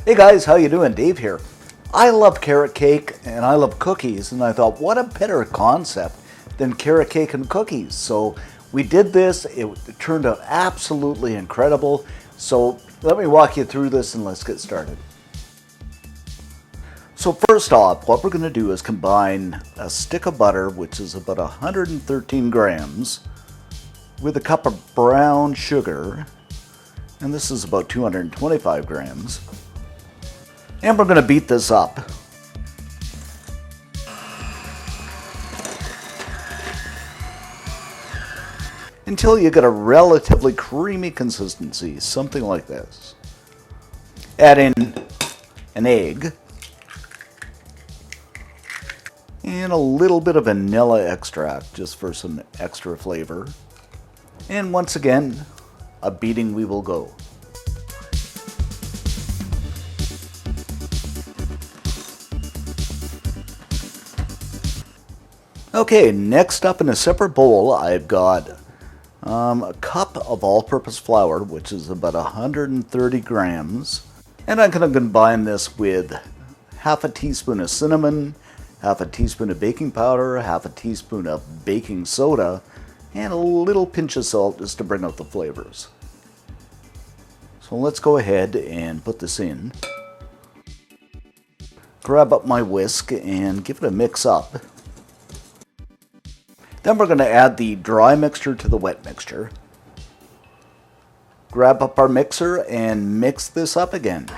Hey guys, how you doing? Dave here. I love carrot cake and I love cookies, and I thought, what a better concept than carrot cake and cookies. So we did this. It turned out absolutely incredible. So let me walk you through this and let's get started. So first off, what we're going to do is combine a stick of butter, which is about 113 grams, with a cup of brown sugar, and this is about 225 grams. And we're going to beat this up. Until you get a relatively creamy consistency, something like this. Add in an egg and a little bit of vanilla extract just for some extra flavor. And once again, a beating we will go. Okay, next up in a separate bowl, I've got a cup of all-purpose flour, which is about 130 grams. And I'm going to combine this with half a teaspoon of cinnamon, half a teaspoon of baking powder, half a teaspoon of baking soda, and a little pinch of salt just to bring out the flavors. So let's go ahead and put this in. Grab up my whisk and give it a mix up. Then we're going to add the dry mixture to the wet mixture. Grab up our mixer and mix this up again.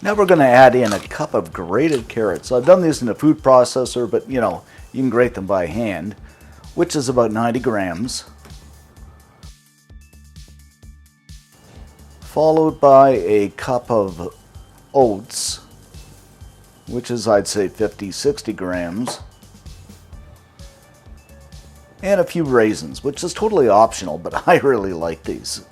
Now we're going to add in a cup of grated carrots. I've done these in a food processor, but you can grate them by hand, which is about 90 grams. Followed by a cup of oats, which is, I'd say, 50-60 grams, and a few raisins, which is totally optional, but I really like these.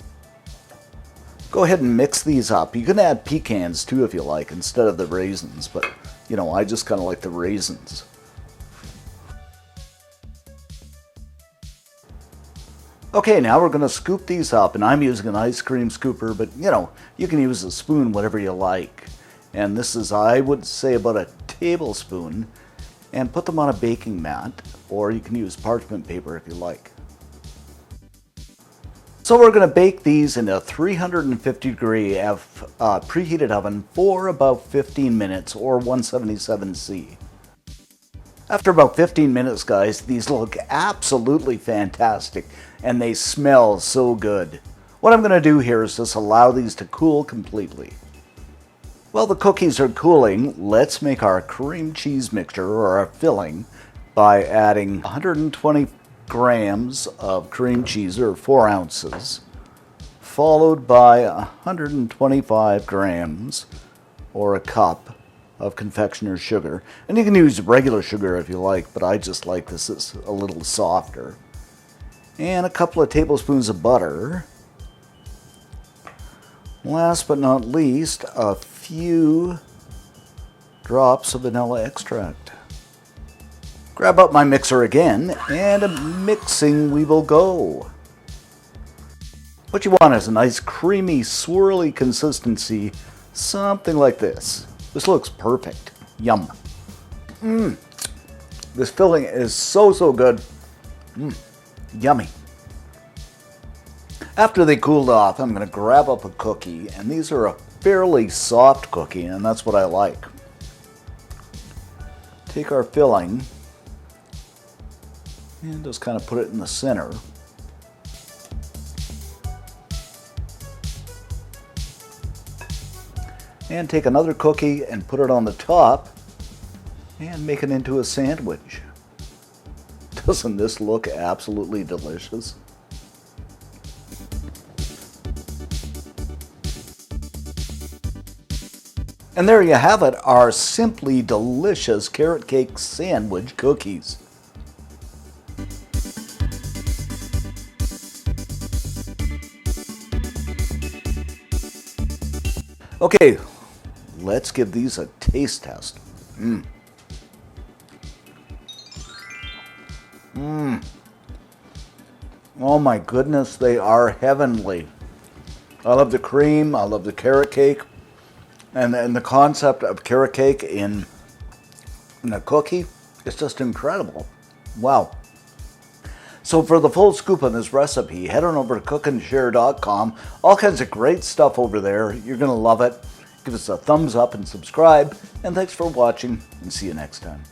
Go ahead and mix these up. You can add pecans too if you like instead of the raisins, but I just kind of like the raisins. Okay, now we're going to scoop these up, and I'm using an ice cream scooper, but you can use a spoon, whatever you like. And this is, I would say, about a tablespoon, and put them on a baking mat, or you can use parchment paper if you like. So we're going to bake these in a 350 degree preheated oven for about 15 minutes, or 177°C. After about 15 minutes, guys, these look absolutely fantastic, and they smell so good. What I'm going to do here is just allow these to cool completely. While the cookies are cooling, let's make our cream cheese mixture, or our filling, by adding 120 grams of cream cheese, or 4 ounces, followed by 125 grams, or a cup, of confectioner's sugar. And you can use regular sugar if you like, but I just like this, it's a little softer. And a couple of tablespoons of butter. Last but not least, a few drops of vanilla extract. Grab up my mixer again, and mixing we will go. What you want is a nice creamy, swirly consistency, something like this. This looks perfect. Yum. This filling is so good. Yummy. After they cooled off, I'm going to grab up a cookie, and these are a fairly soft cookie, and that's what I like. Take our filling and just kind of put it in the center. And take another cookie and put it on the top and make it into a sandwich. Doesn't this look absolutely delicious? And there you have it, our simply delicious carrot cake sandwich cookies. Okay, let's give these a taste test. Oh my goodness, they are heavenly. I love the cream, I love the carrot cake, and the concept of carrot cake in a cookie is just incredible. Wow. So for the full scoop on this recipe, head on over to cookandshare.com. All kinds of great stuff over there. You're going to love it. Give us a thumbs up and subscribe. And thanks for watching, and see you next time.